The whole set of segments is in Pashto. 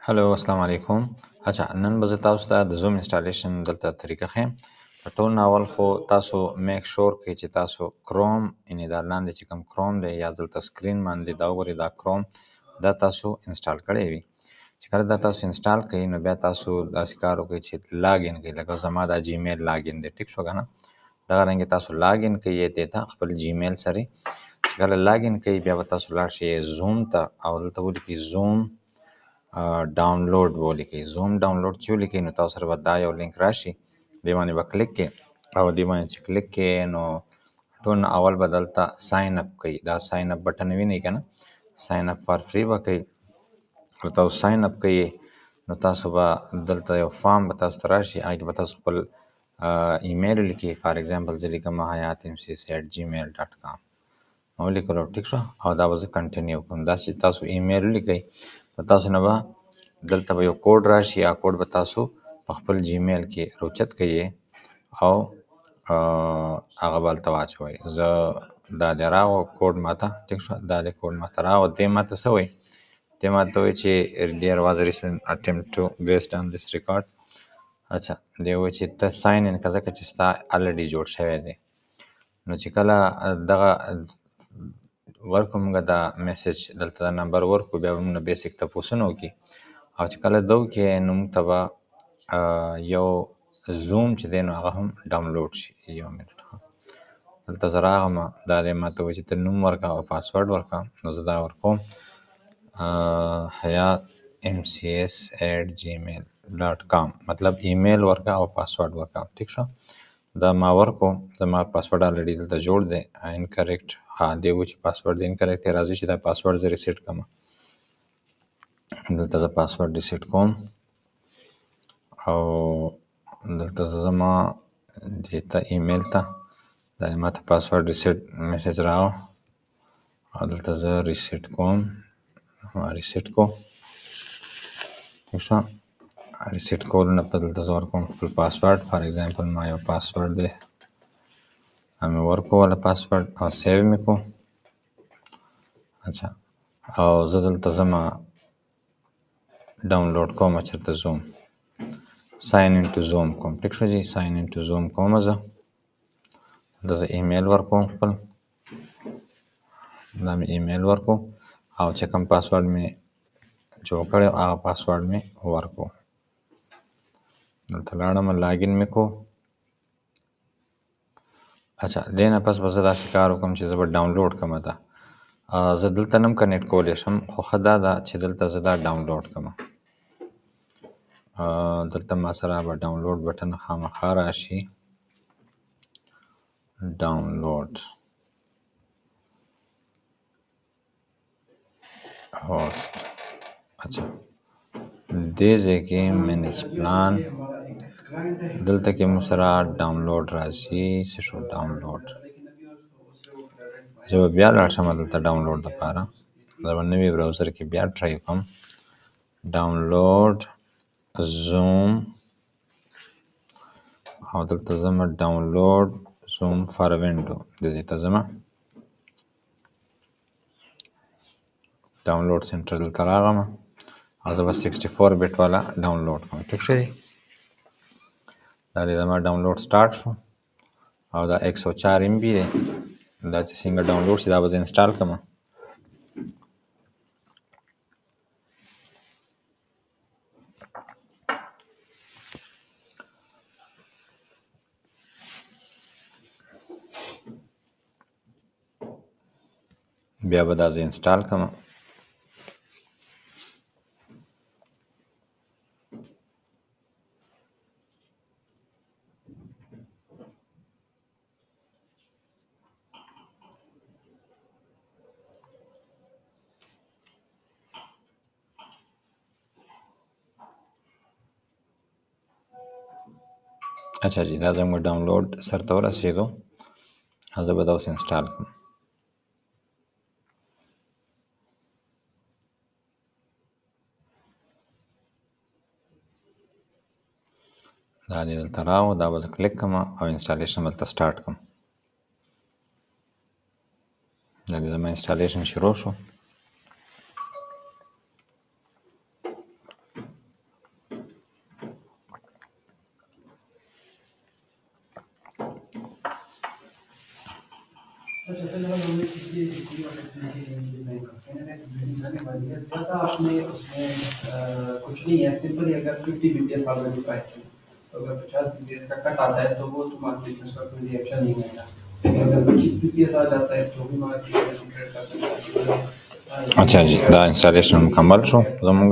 هلو السلام علیکم. اچھا نن به زه تاسو ته د زوم انسټالیشن دلته طریقه ښیم. په ټول اول خو تاسو میک شور کړئ چې تاسو کروم یعنې دا لاندې چې کوم کروم دی یا دلته سکرین باندې دا وګورئ دا کروم دا تاسو انسټال کړی وي. چې کله دا تاسو انسټال کړئ نو بیا تاسو داسې کار وکړئ چې لاګین کړئ، لکه زما دا جیمیل لاګین دی، ټیک شو که نه. دغه رنګې تاسو لاګین کړئ دې ته خپل جیمیل سره. چې کله لاګین کړئ بیا به تاسو لاړ شئ زوم ته او دلته ولیکئ زوم ډاونلوډ ولیکئ. زوم ډاونلوډ چې ولیکئ نو تاسو سره به دا یو لینک راشي، دې باندې به کلیک کړئ او دې باندې چې کلیک کړئ نو ټول نه اول به دلته ساین اپ کوئ. دا ساین اپ بټن وینئ که نه، ساین اپ فار فری به کوئ. کله تاسو ساین اپ کوئ نو تاسو به دلته یو فارم به تاسو ته راشي، هغې کې به تاسو خپل ایمیل ولیکئ. فار ایگزامپل زه لیکم hayat.mcc@gmail.com ما ولیکلو، ټیک شو، او دا به زه کنټینیو کوم. دا چې تاسو ایمیل ولیکئ نو تاسو نه به دلته به یو کوډ راشي، هغه کوډ به تاسو په خپل جیمیل کې روچت کوئ او هغه به هلته واچوئ. زه دا دی راغو کوډ ماته، ټیک شو، دا دی کوډ ماته راغو. دې ماته څه وایي؟ دې ماته وایي چې there was a recent attempt to based on this record. اچھا دې وایي چې ته ساین ان که ځکه چې ستا الریډي جوړ شوی دی. نو چې کله دغه ورکو موږ دا میسج دلته دا نمبر ورکو، بیا به موږ نه بیسیک تپوسونه وکړي او چې کله ده وکړي نو موږ ته به یو زوم چې دی نو هغه هم ډاونلوډ شي. یو منټ دلته زه راغلم، دا دی ماته وایي چې ته نوم ورکړه او پاسورډ ورکړه. نو زه دا ورکوم hayat.mcs@gmail.com مطلب ایمیل ورکړه او پاسورډ ورکړه، ټیک شو. دا ما ورکو، زما پاسورډ الریډي دلته جوړ دی. انکریکټ دی و چې پاسورډ دی انکریکټ دی. راځي چې دا پاسورډ زه ریسیټ کړم. دلته زه پاسورډ ریسیټ کوم او دلته زه زما دې ته ایمیل ته دا ما ته پاسورډ ریسیټ میسج راغو او دلته زه ریسیټ کوم. ریسیټ کو، ټیک شو. ریسیټ کولو نه پس دلته زه ورکوم خپل پاسورډ. فار ایگزامپل ما یو پاسورډ دی مې ورکوله پاسورډ او سیو مې کو. اچھا او زه دلته ځمه ډاونلوډ کوم چېرته زوم، ساین ان ټو زوم کوم، ټیک شو جي. ساین ان ټو زوم کوم زه دلته زه ایمیل ورکوم خپل، دا مې ایمیل ورکو او چې کوم پاسورډ مې جوړ کړی هغه پاسورډ مې ورکو. دلته لاړم لاګین مې کو. اچھا دې نه پس به زه داسې کار وکړم چې زه به ډاونلوډ کړم دا. زه دلته نه هم کنیکټ کولی شم، خو ښه دا ده چې دلته زه دا ډاونلوډ کړم. دلته ما سره به ډاونلوډ بټن خامخا راشي. ډاونلوډ هوسټ. اچھا دې ځای کې منیج پلان دلته کې مو سره ډاونلوډ راځي. څه شو ډاونلوډ؟ زه به بیا لاړ شم دلته ډاونلوډ دپاره. زه به نوي براوزر کې بیا ټرای کوم. ډاونلوډ زوم او دلته ځمه ډاونلوډ زوم فار وینډو، دې ځای ته ځمه. ډاونلوډ سنټر دلته راغلم او زه به 64 بیټ والا ډاونلوډ کوم، ټیک شو. دا دی زما ډاونلوډ سټارټ شو او دا 104 MB دی. دا چې څنګه ډاونلوډ شي دا به زه انسټال کړم. بیا به دا زه انسټال کړم. اچھا جی دا زموږ ډاونلوډ سر ته ورسېدو او زه به دا اوس انسټال کړم. دا دې دلته راغو، دا به زه کلیک کړم او انسټالیشن به دلته سټارټ کړم. دا دې زما انسټالیشن شروع شو. अच्छा, पहले वाला हमने ये जितनी अपॉर्चुनिटी नहीं करते हैं बिल्डिंग करने वाली है ज़्यादा आपने उसमें कुछ नहीं है, सिंपल ही अगर 50 बीपीएस ऑलरेडी प्राइस में, तो अगर 50 बीपीएस का कट आता है तो वो तुम्हारे बिजनेस का कोई रिएक्शन नहीं आएगा, लेकिन अगर 25 बीपीएस आ जाता है तो भी हमारा बिजनेस ट्रेड कर सकता है। अच्छा जी دا انسټالیشن مکمل شو زمونږ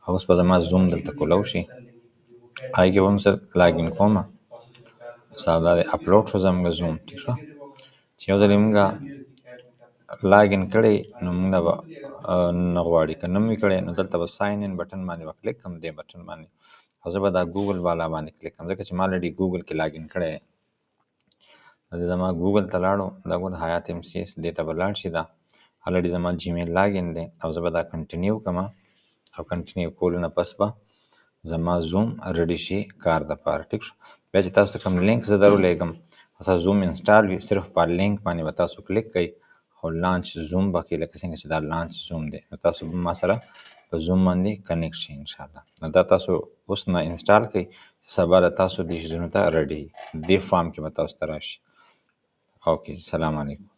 اوس به زما زوم دلته کولاو شي هغې کې به هم زه لاګین کوم ساده دی اپلوډ شو زمونږ زوم ټیک شو چې یو ځل یې مونږ لاګین کړی نو مونږ نه به نه غواړي که نه مو وي کړی نو دلته به ساین ان بټن باندې به کلیک کوم دې بټن باندې او زه به دا ګوګل والا باندې کلیک کوم ځکه چې ما الریډي ګوګل کې لاګین کړی دی دا زما ګوګل ته لاړو دا ګور حیات ایم سی ایس دې ته به لاړ شي دا الریډي زما جیمیل لاګین دی او زه به دا کنټینیو کوم او کنټینیو کولو نه پس به زما زوم ریډي شي کار دپاره ټیک شو بیا چې تاسو ته کوم لینک زه درولېږم تاسو زوم انسټال وي صرف په لینک باندې به تاسو کلیک کوئ او لانچ زوم به کوي لکه څنګه چې دا لانچ زوم دی نو تاسو به ما سره په زوم باندې کنیکټ شئ انشاءالله نو دا تاسو اوس نه انسټال کړئ سبا له تاسو دې شیزونو ته ریډي دې فارم کې به تاسو ته راشي اوکې سلام علیکم